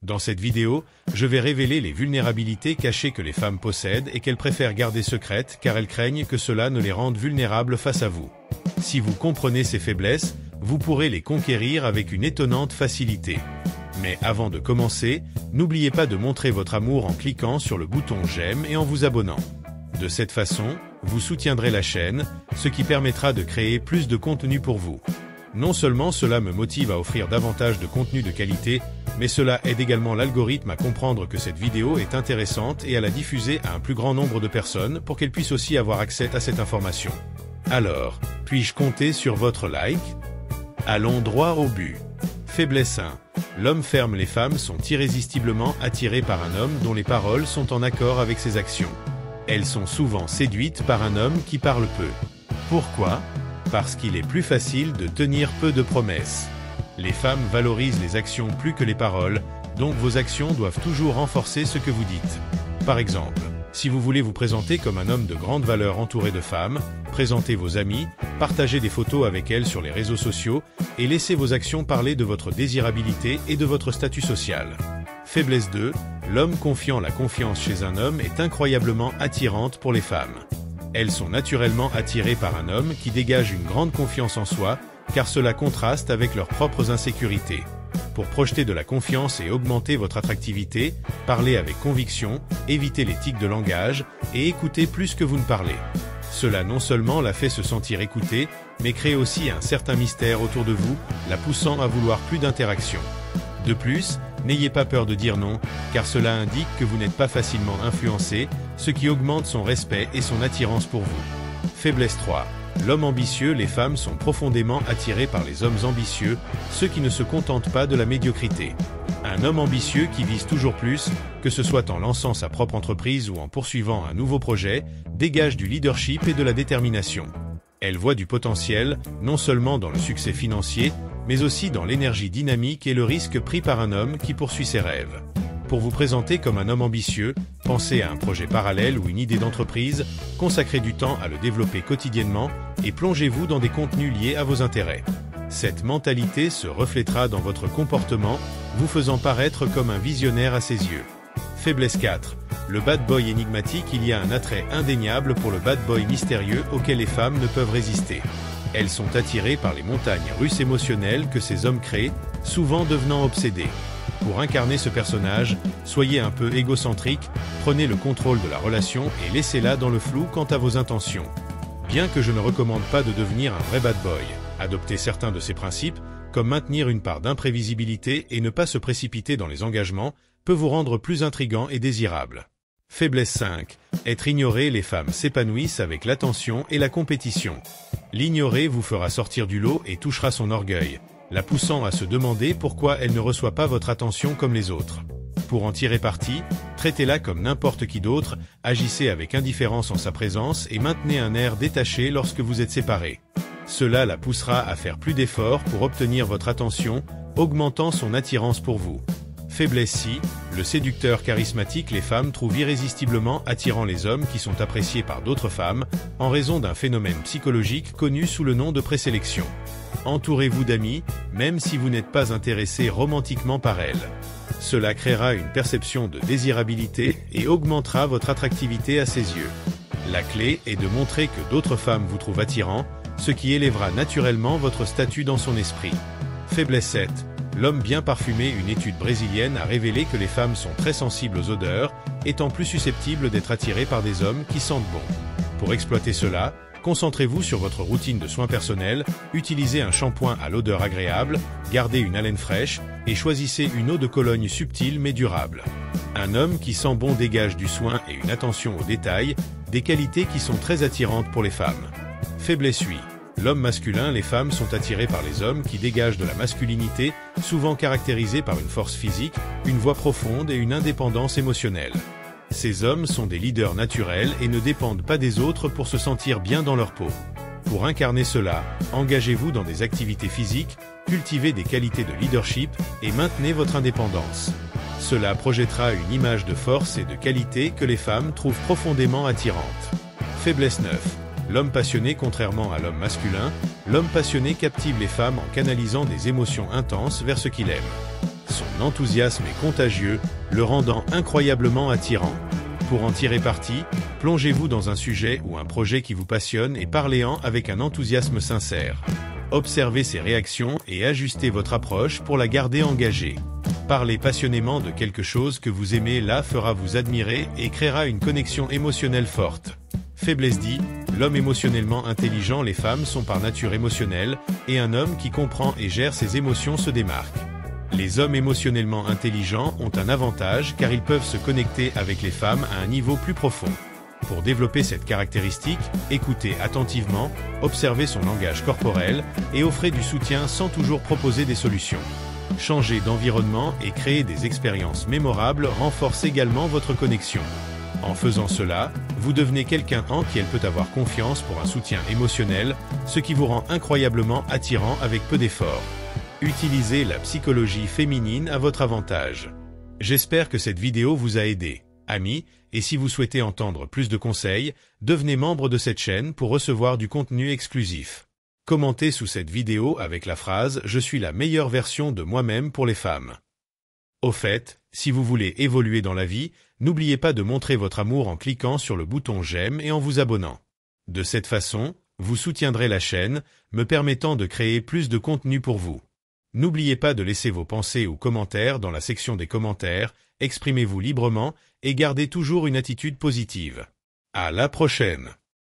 Dans cette vidéo, je vais révéler les vulnérabilités cachées que les femmes possèdent et qu'elles préfèrent garder secrètes car elles craignent que cela ne les rende vulnérables face à vous. Si vous comprenez ces faiblesses, vous pourrez les conquérir avec une étonnante facilité. Mais avant de commencer, n'oubliez pas de montrer votre amour en cliquant sur le bouton j'aime et en vous abonnant. De cette façon, vous soutiendrez la chaîne, ce qui permettra de créer plus de contenu pour vous. Non seulement cela me motive à offrir davantage de contenu de qualité, mais cela aide également l'algorithme à comprendre que cette vidéo est intéressante et à la diffuser à un plus grand nombre de personnes pour qu'elles puissent aussi avoir accès à cette information. Alors, puis-je compter sur votre like? Allons droit au but. Faiblesse 1. L'homme ferme. Les femmes sont irrésistiblement attirées par un homme dont les paroles sont en accord avec ses actions. Elles sont souvent séduites par un homme qui parle peu. Pourquoi? Parce qu'il est plus facile de tenir peu de promesses. Les femmes valorisent les actions plus que les paroles, donc vos actions doivent toujours renforcer ce que vous dites. Par exemple, si vous voulez vous présenter comme un homme de grande valeur entouré de femmes, présentez vos amis, partagez des photos avec elles sur les réseaux sociaux et laissez vos actions parler de votre désirabilité et de votre statut social. Faiblesse 2. L'homme confiant. La confiance chez un homme est incroyablement attirante pour les femmes. Elles sont naturellement attirées par un homme qui dégage une grande confiance en soi, car cela contraste avec leurs propres insécurités. Pour projeter de la confiance et augmenter votre attractivité, parlez avec conviction, évitez les tics de langage et écoutez plus que vous ne parlez. Cela non seulement la fait se sentir écoutée, mais crée aussi un certain mystère autour de vous, la poussant à vouloir plus d'interaction. De plus, n'ayez pas peur de dire non, car cela indique que vous n'êtes pas facilement influencé, ce qui augmente son respect et son attirance pour vous. Faiblesse 3. L'homme ambitieux. Les femmes sont profondément attirées par les hommes ambitieux, ceux qui ne se contentent pas de la médiocrité. Un homme ambitieux qui vise toujours plus, que ce soit en lançant sa propre entreprise ou en poursuivant un nouveau projet, dégage du leadership et de la détermination. Elle voit du potentiel, non seulement dans le succès financier, mais aussi dans l'énergie dynamique et le risque pris par un homme qui poursuit ses rêves. Pour vous présenter comme un homme ambitieux, pensez à un projet parallèle ou une idée d'entreprise, consacrez du temps à le développer quotidiennement et plongez-vous dans des contenus liés à vos intérêts. Cette mentalité se reflètera dans votre comportement, vous faisant paraître comme un visionnaire à ses yeux. Faiblesse 4. Le bad boy énigmatique. Il y a un attrait indéniable pour le bad boy mystérieux auquel les femmes ne peuvent résister. Elles sont attirées par les montagnes russes émotionnelles que ces hommes créent, souvent devenant obsédés. Pour incarner ce personnage, soyez un peu égocentrique, prenez le contrôle de la relation et laissez-la dans le flou quant à vos intentions. Bien que je ne recommande pas de devenir un vrai bad boy, adoptez certains de ces principes, comme maintenir une part d'imprévisibilité et ne pas se précipiter dans les engagements, peut vous rendre plus intrigant et désirable. Faiblesse 5. Être ignoré. Les femmes s'épanouissent avec l'attention et la compétition. L'ignorer vous fera sortir du lot et touchera son orgueil, la poussant à se demander pourquoi elle ne reçoit pas votre attention comme les autres. Pour en tirer parti, traitez-la comme n'importe qui d'autre, agissez avec indifférence en sa présence et maintenez un air détaché lorsque vous êtes séparés. Cela la poussera à faire plus d'efforts pour obtenir votre attention, augmentant son attirance pour vous. Faiblesse 6. Le séducteur charismatique. Les femmes trouvent irrésistiblement attirant les hommes qui sont appréciés par d'autres femmes, en raison d'un phénomène psychologique connu sous le nom de présélection. Entourez-vous d'amis, même si vous n'êtes pas intéressé romantiquement par elles. Cela créera une perception de désirabilité et augmentera votre attractivité à ses yeux. La clé est de montrer que d'autres femmes vous trouvent attirant, ce qui élèvera naturellement votre statut dans son esprit. Faiblesse 7. L'homme bien parfumé. Une étude brésilienne a révélé que les femmes sont très sensibles aux odeurs, étant plus susceptibles d'être attirées par des hommes qui sentent bon. Pour exploiter cela, concentrez-vous sur votre routine de soins personnels, utilisez un shampoing à l'odeur agréable, gardez une haleine fraîche et choisissez une eau de Cologne subtile mais durable. Un homme qui sent bon dégage du soin et une attention aux détails, des qualités qui sont très attirantes pour les femmes. Faiblesse 8. L'homme masculin. Les femmes sont attirées par les hommes qui dégagent de la masculinité, souvent caractérisée par une force physique, une voix profonde et une indépendance émotionnelle. Ces hommes sont des leaders naturels et ne dépendent pas des autres pour se sentir bien dans leur peau. Pour incarner cela, engagez-vous dans des activités physiques, cultivez des qualités de leadership et maintenez votre indépendance. Cela projettera une image de force et de qualité que les femmes trouvent profondément attirante. Faiblesse 9. L'homme passionné. Contrairement à l'homme masculin, l'homme passionné captive les femmes en canalisant des émotions intenses vers ce qu'il aime. Son son enthousiasme est contagieux, le rendant incroyablement attirant. Pour en tirer parti, plongez-vous dans un sujet ou un projet qui vous passionne et parlez-en avec un enthousiasme sincère. Observez ses réactions et ajustez votre approche pour la garder engagée. Parler passionnément de quelque chose que vous aimez la fera vous admirer et créera une connexion émotionnelle forte. Faiblesse dit, l'homme émotionnellement intelligent, les femmes sont par nature émotionnelles, et un homme qui comprend et gère ses émotions se démarque. Les hommes émotionnellement intelligents ont un avantage car ils peuvent se connecter avec les femmes à un niveau plus profond. Pour développer cette caractéristique, écoutez attentivement, observez son langage corporel et offrez du soutien sans toujours proposer des solutions. Changer d'environnement et créer des expériences mémorables renforce également votre connexion. En faisant cela, vous devenez quelqu'un en qui elle peut avoir confiance pour un soutien émotionnel, ce qui vous rend incroyablement attirant avec peu d'efforts. Utilisez la psychologie féminine à votre avantage. J'espère que cette vidéo vous a aidé, amis, et si vous souhaitez entendre plus de conseils, devenez membre de cette chaîne pour recevoir du contenu exclusif. Commentez sous cette vidéo avec la phrase « Je suis la meilleure version de moi-même pour les femmes ». Au fait, si vous voulez évoluer dans la vie, n'oubliez pas de montrer votre amour en cliquant sur le bouton j'aime et en vous abonnant. De cette façon, vous soutiendrez la chaîne, me permettant de créer plus de contenu pour vous. N'oubliez pas de laisser vos pensées ou commentaires dans la section des commentaires, exprimez-vous librement et gardez toujours une attitude positive. À la prochaine!